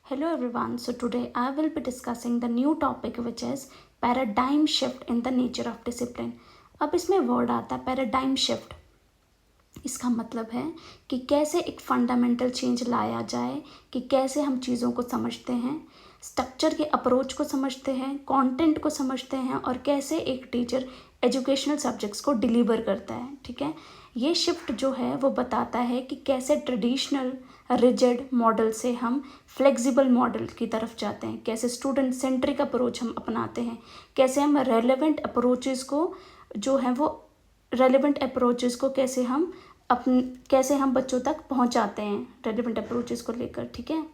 Hello everyone. So today I will be discussing the new topic which is paradigm shift in the nature of discipline. अब इसमें word आता है paradigm shift. इसका मतलब है कि कैसे एक फंडामेंटल चेंज लाया जाए, कि कैसे हम चीज़ों को समझते हैं, स्ट्रक्चर के अप्रोच को समझते हैं, कंटेंट को समझते हैं और कैसे एक टीचर एजुकेशनल सब्जेक्ट्स को डिलीवर करता है। ठीक है, ये शिफ्ट जो है वो बताता है कि कैसे ट्रेडिशनल रिजिड मॉडल से हम फ्लेक्सिबल मॉडल की तरफ जाते हैं, कैसे स्टूडेंट सेंट्रिक अप्रोच हम अपनाते हैं, कैसे हम रेलेवेंट अप्रोचेस को जो है वो रेलेवेंट अप्रोचेस को कैसे हम बच्चों तक पहुंचाते हैं रेलेवेंट अप्रोचेस को लेकर। ठीक है,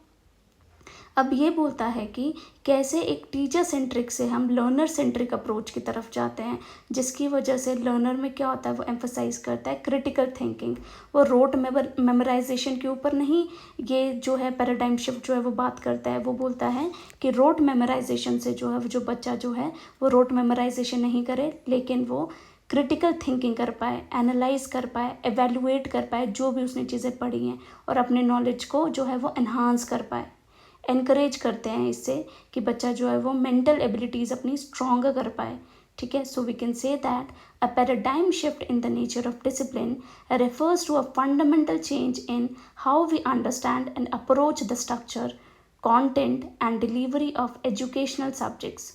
अब ये बोलता है कि कैसे एक टीचर सेंट्रिक से हम लर्नर सेंट्रिक अप्रोच की तरफ जाते हैं, जिसकी वजह से लर्नर में क्या होता है, वो एम्फसाइज करता है क्रिटिकल थिंकिंग। वो रोट मेमोराइजेशन के ऊपर नहीं, ये जो है पैराडाइम शिफ्ट जो है वो बात करता है। वो बोलता है कि रोट मेमोराइजेशन से जो है जो बच्चा जो है वो रोट मेमोराइजेशन नहीं करे, लेकिन वो क्रिटिकल थिंकिंग कर पाए, एनालाइज कर पाए, एवेल्युएट कर पाए जो भी उसने चीज़ें पढ़ी हैं, और अपने नॉलेज को जो है वो एनहांस कर पाए। एनकरेज करते हैं इससे कि बच्चा जो है वो मेंटल एबिलिटीज़ अपनी स्ट्रॉन्गर कर पाए। ठीक है, so we can say that a paradigm shift in the nature of discipline refers to a fundamental change in how we understand and approach the structure, content and delivery of educational subjects.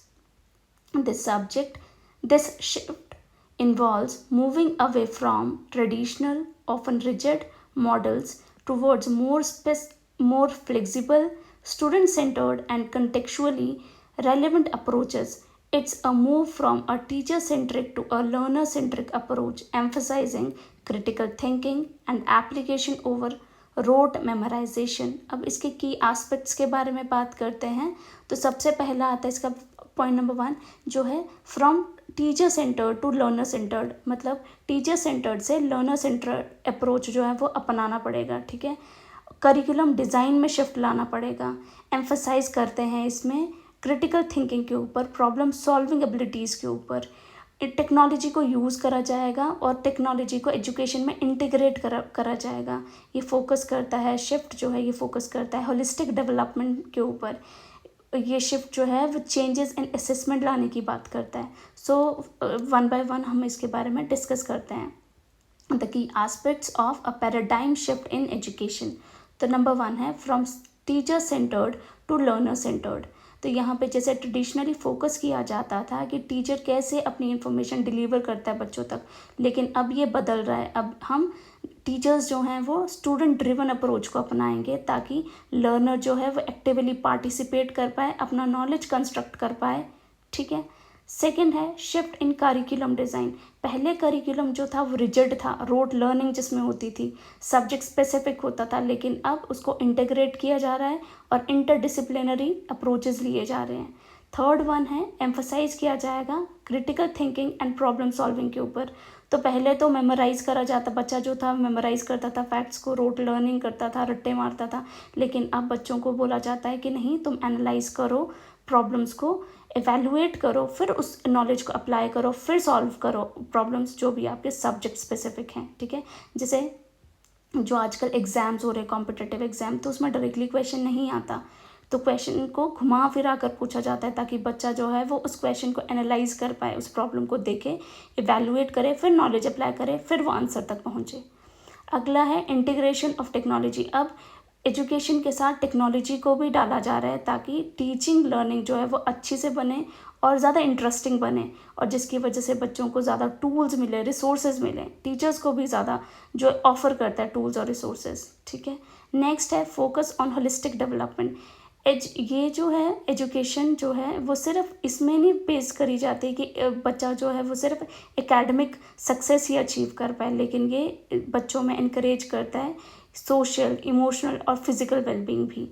This shift involves moving away from traditional, often rigid models towards more flexible, student centered, and contextually relevant approaches. It's a move from a teacher centric to a learner centric approach, emphasizing critical thinking and application over rote memorization. अब इसके की aspects के बारे में बात करते हैं तो सबसे पहला आता है इसका पॉइंट नंबर 1 जो है from teacher centred to learner centred, मतलब टीचर सेंटर्ड से लर्नर सेंटर्ड अप्रोच जो है वो अपनाना पड़ेगा। ठीक है, करिकुलम डिज़ाइन में शिफ्ट लाना पड़ेगा। एम्फसाइज करते हैं इसमें क्रिटिकल थिंकिंग के ऊपर, प्रॉब्लम सॉल्विंग एबिलिटीज़ के ऊपर। टेक्नोलॉजी को यूज़ करा जाएगा और टेक्नोलॉजी को एजुकेशन में इंटीग्रेट करा जाएगा। ये फोकस करता है, शिफ्ट जो है ये फोकस करता है होलिस्टिक डेवलपमेंट के ऊपर। ये शिफ्ट जो है वो चेंजेस इन असेसमेंट लाने की बात करता है। सो वन बाय वन हम इसके बारे में डिस्कस करते हैं। The key aspects of a paradigm shift in education. तो नंबर 1 है from teacher centred to learner centred. तो यहाँ पे जैसे ट्रेडिशनली फोकस किया जाता था कि टीचर कैसे अपनी इंफॉर्मेशन डिलीवर करता है बच्चों तक, लेकिन अब ये बदल रहा है। अब हम टीचर्स जो हैं वो स्टूडेंट ड्रिवन अप्रोच को अपनाएंगे ताकि लर्नर जो है वो एक्टिवली पार्टिसिपेट कर पाए, अपना नॉलेज कंस्ट्रक्ट कर पाए। ठीक है, सेकेंड है शिफ्ट इन करिकुलम डिज़ाइन। पहले करिकुलम जो था वो रिजिड था, रोट लर्निंग जिसमें होती थी, सब्जेक्ट स्पेसिफिक होता था, लेकिन अब उसको इंटीग्रेट किया जा रहा है और इंटरडिसिप्लिनरी अप्रोचेस लिए जा रहे हैं। थर्ड वन है एम्फसाइज किया जाएगा critical thinking and problem solving के ऊपर। तो पहले तो मेमोराइज करा जाता, बच्चा जो था मेमोराइज करता था फैक्ट्स को, रोट लर्निंग करता था, रट्टे मारता था, लेकिन अब बच्चों को बोला जाता है कि नहीं, तुम एनालाइज करो, प्रॉब्लम्स को एवेलुएट करो, फिर उस नॉलेज को अप्लाई करो, फिर सॉल्व करो प्रॉब्लम्स जो भी आपके सब्जेक्ट स्पेसिफिक हैं। ठीक है, जैसे जो आजकल एग्ज़ाम्स हो रहे हैं कॉम्पिटिटिव एग्ज़ाम, तो उसमें डायरेक्टली क्वेश्चन नहीं आता, तो क्वेश्चन को घुमा फिरा कर पूछा जाता है ताकि बच्चा जो है वो उस क्वेश्चन को एनालाइज कर पाए, उस प्रॉब्लम को देखे, इवेलुएट करे, फिर नॉलेज अप्लाई करे, फिर वो आंसर तक पहुँचे। अगला है इंटीग्रेशन ऑफ टेक्नोलॉजी। अब एजुकेशन के साथ टेक्नोलॉजी को भी डाला जा रहा है ताकि टीचिंग लर्निंग जो है वो अच्छी से बने और ज़्यादा इंटरेस्टिंग बने, और जिसकी वजह से बच्चों को ज़्यादा टूल्स मिले, रिसोर्सेज मिले, टीचर्स को भी ज़्यादा जो ऑफर करता है टूल्स और रिसोर्सेज। ठीक है, नेक्स्ट है फोकस ऑन होलिस्टिक डेवलपमेंट। ये जो है एजुकेशन जो है वो सिर्फ इसमें नहीं बेस करी जाती कि बच्चा जो है वो सिर्फ एकेडमिक सक्सेस ही अचीव कर पाए, लेकिन ये बच्चों में इनकरेज करता है सोशल, इमोशनल और फिजिकल वेलबींग भी।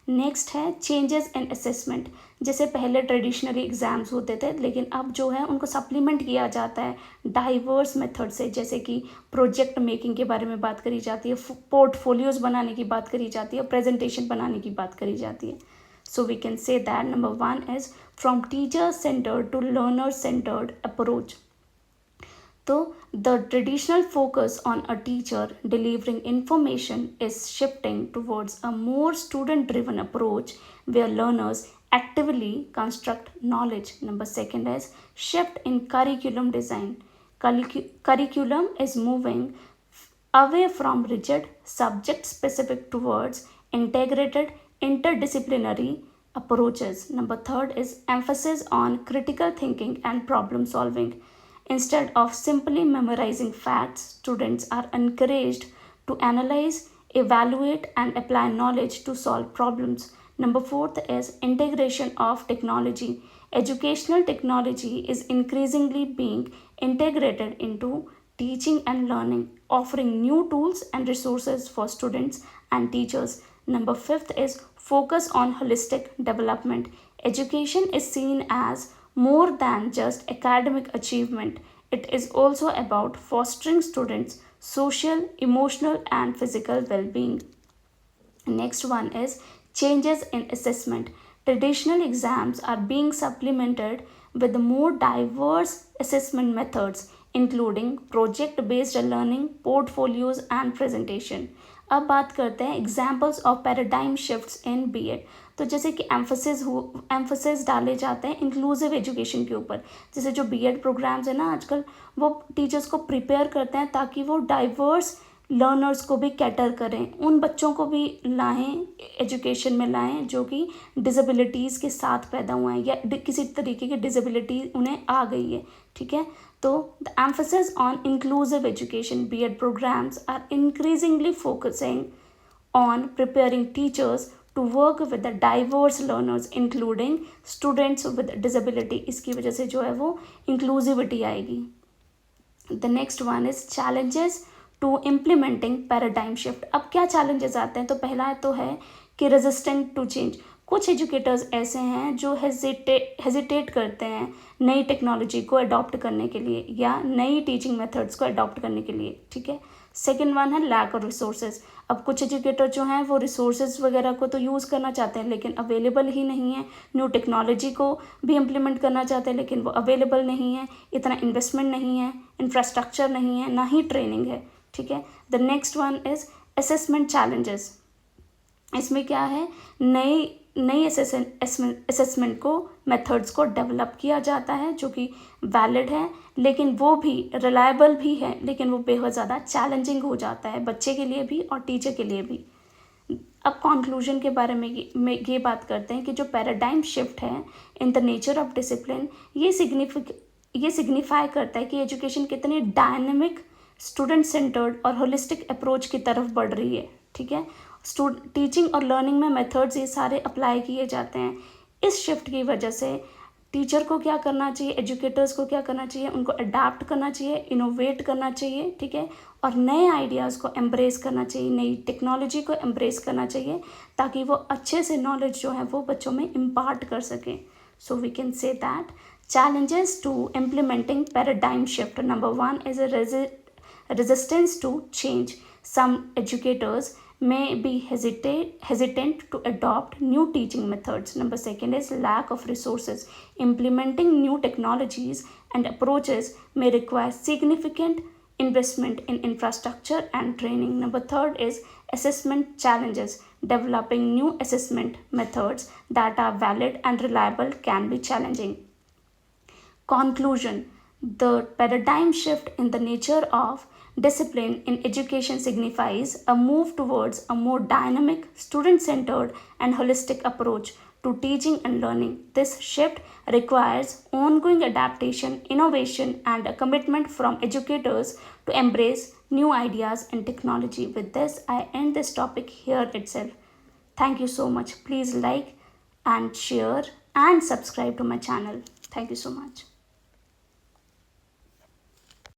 नेक्स्ट है चेंजेस इन असेसमेंट। जैसे पहले ट्रेडिशनली एग्ज़ाम्स होते थे, लेकिन अब जो है उनको सप्लीमेंट किया जाता है डाइवर्स मेथड से, जैसे कि प्रोजेक्ट मेकिंग के बारे में बात करी जाती है, पोर्टफोलियोज बनाने की बात करी जाती है, और प्रेजेंटेशन बनाने की बात करी जाती है। So we can say that number 1 is from teacher centred to learner centred approach. So, the traditional focus on a teacher delivering information is shifting towards a more student driven approach where learners actively construct knowledge. Number second is shift in curriculum design. Curriculum is moving away from rigid subject specific towards integrated interdisciplinary approaches. Number third is emphasis on critical thinking and problem solving. Instead of simply memorizing facts, students are encouraged to analyze, evaluate, and apply knowledge to solve problems. Number fourth is integration of technology. Educational technology is increasingly being integrated into teaching and learning, offering new tools and resources for students and teachers. Number fifth is focus on holistic development. Education is seen as more than just academic achievement. It is also about fostering students' social, emotional, and physical well being. Next one is changes in assessment. Traditional exams are being supplemented with more diverse assessment methods, including project based learning, portfolios, and presentation. अब बात करते हैं examples of paradigm shifts in BEd. तो जैसे कि emphasis डाले जाते हैं इंक्लूसिव एजुकेशन के ऊपर। जैसे जो बीएड प्रोग्राम्स है ना आजकल, वो टीचर्स को प्रिपेयर करते हैं ताकि वो डाइवर्स लर्नर्स को भी कैटर करें, उन बच्चों को भी लाएं, एजुकेशन में लाएं जो कि डिसेबिलिटीज़ के साथ पैदा हुए हैं या किसी तरीके की डिसेबिलिटी उन्हें आ गई है। ठीक है, तो the emphasis on inclusive education BEd programmes are increasingly focusing on preparing teachers to work with the diverse learners including students with disability। इसकी वजह से जो है वो inclusivity आएगी। The next one is challenges to implementing paradigm shift। अब क्या challenges आते हैं? तो पहला तो है कि resistant to change। कुछ एजुकेटर्स ऐसे हैं जो हेजिटेट करते हैं नई टेक्नोलॉजी को अडॉप्ट करने के लिए या नई टीचिंग मेथड्स को अडॉप्ट करने के लिए। ठीक है, सेकेंड वन है लैक ऑफ रिसोर्सेज। अब कुछ एजुकेटर जो हैं वो रिसोर्सेज वगैरह को तो यूज़ करना चाहते हैं लेकिन अवेलेबल ही नहीं है। न्यू टेक्नोलॉजी को भी इम्प्लीमेंट करना चाहते हैं लेकिन वो अवेलेबल नहीं है, इतना इन्वेस्टमेंट नहीं है, इंफ्रास्ट्रक्चर नहीं है, ना ही ट्रेनिंग है। ठीक है, the next one is assessment challenges. इसमें क्या है, नई असेसमेंट को मेथड्स को डेवलप किया जाता है जो कि वैलिड है लेकिन वो भी रिलायबल भी है, लेकिन वो बेहद ज़्यादा चैलेंजिंग हो जाता है बच्चे के लिए भी और टीचर के लिए भी। अब कंक्लूजन के बारे में ये बात करते हैं कि जो पैराडाइम शिफ्ट है इन द नेचर ऑफ डिसिप्लिन, ये सिग्निफाई करता है कि एजुकेशन कितनी डायनेमिक, स्टूडेंट सेंटर्ड और होलिस्टिक अप्रोच की तरफ बढ़ रही है। ठीक है, टीचिंग और लर्निंग में मेथड्स ये सारे अप्लाई किए जाते हैं। इस शिफ्ट की वजह से टीचर को क्या करना चाहिए, एजुकेटर्स को क्या करना चाहिए, उनको अडाप्ट करना चाहिए, इनोवेट करना चाहिए। ठीक है, और नए आइडियाज़ को एम्ब्रेस करना चाहिए, नई टेक्नोलॉजी को एम्ब्रेस करना चाहिए ताकि वो अच्छे से नॉलेज जो है वो बच्चों में इम्पार्ट कर सकें। So we can say that challenges to implementing paradigm shift. Number one is a resistance to change. Some educators may be hesitant to adopt new teaching methods. Number second is lack of resources. Implementing new technologies and approaches may require significant investment in infrastructure and training. Number third is assessment challenges. Developing new assessment methods that are valid and reliable can be challenging. Conclusion: the paradigm shift in the nature of discipline in education signifies a move towards a more dynamic, student centered, and holistic approach to teaching and learning. This shift requires ongoing adaptation, innovation, and a commitment from educators to embrace new ideas and technology. With this, I end this topic here itself. Thank you so much. Please like and share and subscribe to my channel. Thank you so much.